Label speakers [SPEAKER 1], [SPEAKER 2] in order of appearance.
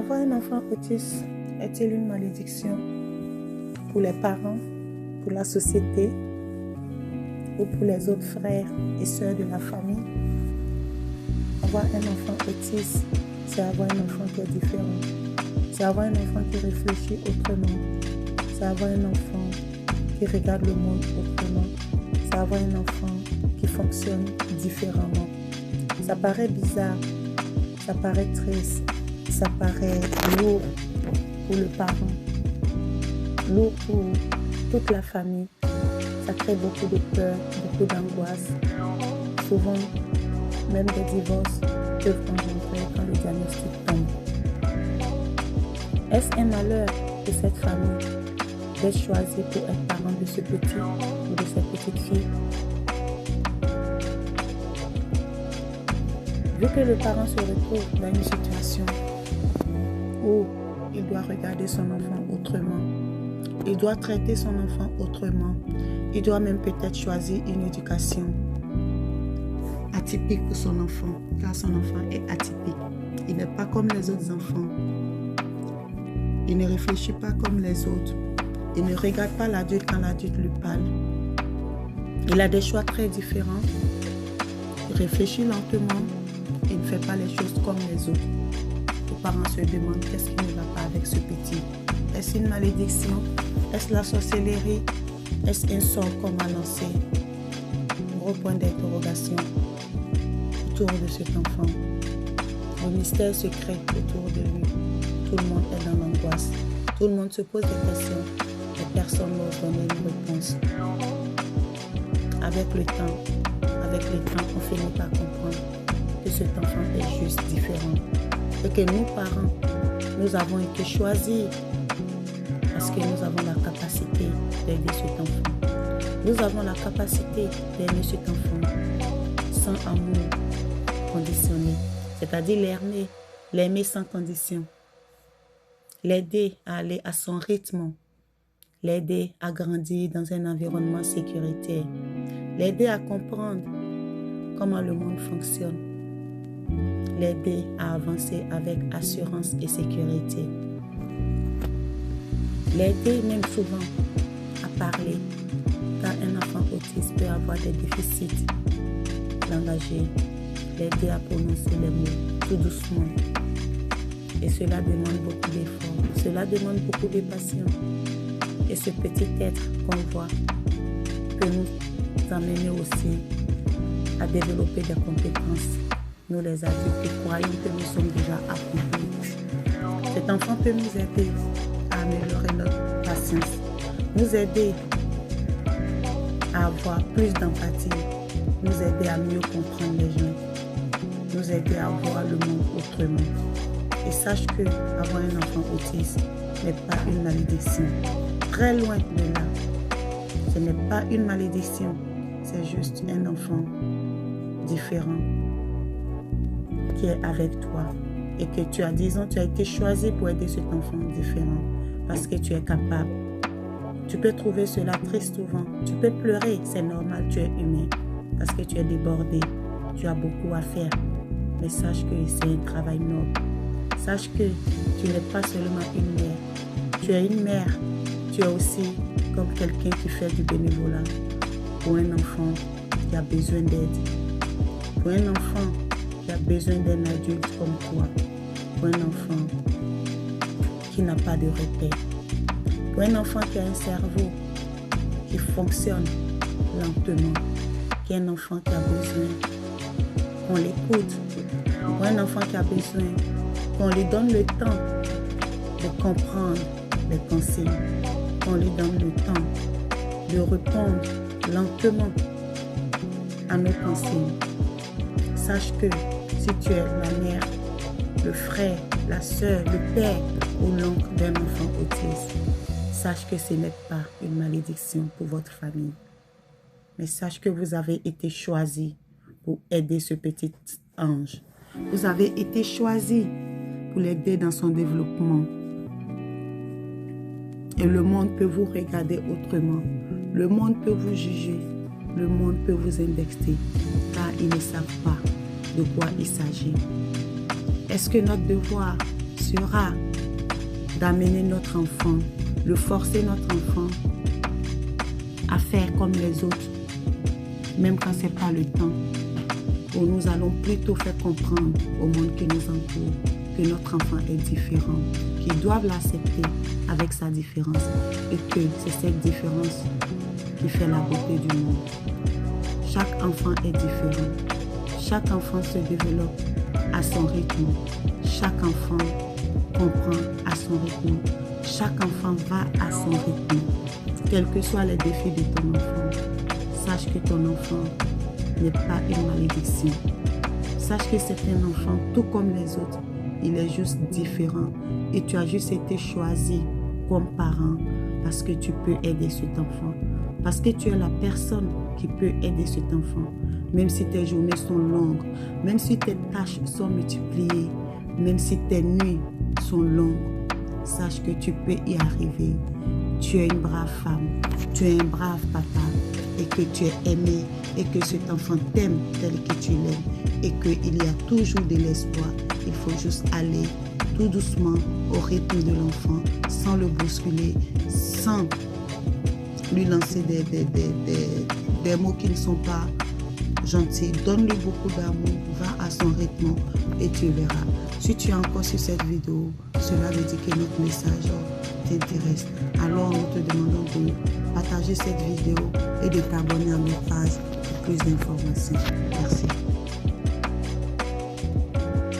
[SPEAKER 1] Avoir un enfant autiste est-il une malédiction pour les parents, pour la société ou pour les autres frères et sœurs de la famille? Avoir un enfant autiste, c'est avoir un enfant qui est différent. C'est avoir un enfant qui réfléchit autrement. C'est avoir un enfant qui regarde le monde autrement. C'est avoir un enfant qui fonctionne différemment. Ça paraît bizarre, ça paraît triste, ça paraît lourd pour le parent, lourd pour toute la famille. Ça crée beaucoup de peur, beaucoup d'angoisse. Souvent, même des divorces peuvent engendrer quand le diagnostic tombe. Est-ce un malheur de cette famille d'être choisi pour être parent de ce petit ou de cette petite fille? Vu que le parent se retrouve dans une situation où il doit regarder son enfant autrement, il doit traiter son enfant autrement, il doit même peut-être choisir une éducation atypique pour son enfant, car son enfant est atypique. Il n'est pas comme les autres enfants. Il ne réfléchit pas comme les autres. Il ne regarde pas l'adulte quand l'adulte lui parle. Il a des choix très différents. Il réfléchit lentement. Il ne fait pas les choses comme les autres. Les parents se demandent qu'est-ce qui ne va pas avec ce petit. Est-ce une malédiction? Est-ce la sorcellerie? Est-ce un sort qu'on m'a lancé? Gros point d'interrogation autour de cet enfant. Le mystère se crée autour de lui. Tout le monde est dans l'angoisse. Tout le monde se pose des questions et personne n'ose donner une réponse. Avec le temps, on finit par comprendre que cet enfant est juste différent. Et que nous, parents, nous avons été choisis parce que nous avons la capacité d'aider cet enfant. Nous avons la capacité d'aimer cet enfant sans amour conditionné. C'est-à-dire l'aimer sans condition. L'aider à aller à son rythme. L'aider à grandir dans un environnement sécuritaire. L'aider à comprendre comment le monde fonctionne. L'aider à avancer avec assurance et sécurité. L'aider même souvent à parler, car un enfant autiste peut avoir des déficits langagiers. L'aider à prononcer les mots tout doucement. Et cela demande beaucoup d'efforts, cela demande beaucoup de patience. Et ce petit être qu'on voit peut nous amener aussi à développer des compétences. Nous les adultes qui croyons que nous sommes déjà accomplis. Cet enfant peut nous aider à améliorer notre patience, nous aider à avoir plus d'empathie, nous aider à mieux comprendre les gens, nous aider à voir le monde autrement. Et sache que avoir un enfant autiste n'est pas une malédiction. Très loin de là. Ce n'est pas une malédiction, c'est juste un enfant différent qui est avec toi et que tu as, disons, tu as été choisi pour aider cet enfant différent parce que tu es capable. Tu peux trouver cela triste souvent. Tu peux pleurer, c'est normal, tu es humain parce que tu es débordé. Tu as beaucoup à faire. Mais sache que c'est un travail noble. Sache que tu n'es pas seulement une mère. Tu es une mère. Tu es aussi comme quelqu'un qui fait du bénévolat pour un enfant qui a besoin d'aide. Pour un enfant qui a besoin d'un adulte comme toi. Pour un enfant qui n'a pas de repère. Pour un enfant qui a un cerveau qui fonctionne lentement. Qui est un enfant qui a besoin qu'on l'écoute. Pour un enfant qui a besoin qu'on lui donne le temps de comprendre les consignes, qu'on lui donne le temps de répondre lentement à nos consignes. Sache que si tu es la mère, le frère, la sœur, le père ou l'oncle d'un enfant autiste, sache que ce n'est pas une malédiction pour votre famille. Mais sache que vous avez été choisi pour aider ce petit ange. Vous avez été choisi pour l'aider dans son développement. Et le monde peut vous regarder autrement. Le monde peut vous juger. Le monde peut vous indexer. Car ils ne savent pas de quoi il s'agit. Est-ce que notre devoir, sera d'amener notre enfant, de forcer notre enfant à faire comme les autres, même quand ce n'est pas le temps, où nous allons plutôt faire comprendre au monde qui nous entoure que notre enfant est différent, qu'ils doivent l'accepter avec sa différence et que c'est cette différence qui fait la beauté du monde. Chaque enfant est différent. Chaque enfant se développe à son rythme. Chaque enfant comprend à son rythme. Chaque enfant va à son rythme. Quels que soient les défis de ton enfant, sache que ton enfant n'est pas une malédiction. Sache que c'est un enfant tout comme les autres. Il est juste différent. Et tu as juste été choisi comme parent parce que tu peux aider cet enfant. Parce que tu es la personne qui peut aider cet enfant. Même si tes journées sont longues, même si tes tâches sont multipliées, même si tes nuits sont longues, sache que tu peux y arriver. Tu es une brave femme, tu es un brave papa et que tu es aimé et que cet enfant t'aime tel que tu l'aimes et qu'il y a toujours de l'espoir. Il faut juste aller tout doucement au rythme de l'enfant sans le bousculer, sans lui lancer des mots qui ne sont pas gentils. Donne-lui beaucoup d'amour, va à son rythme et tu verras. Si tu es encore sur cette vidéo, cela veut dire que notre message t'intéresse. Alors nous te demandons de partager cette vidéo et de t'abonner à notre page pour plus d'informations. Merci.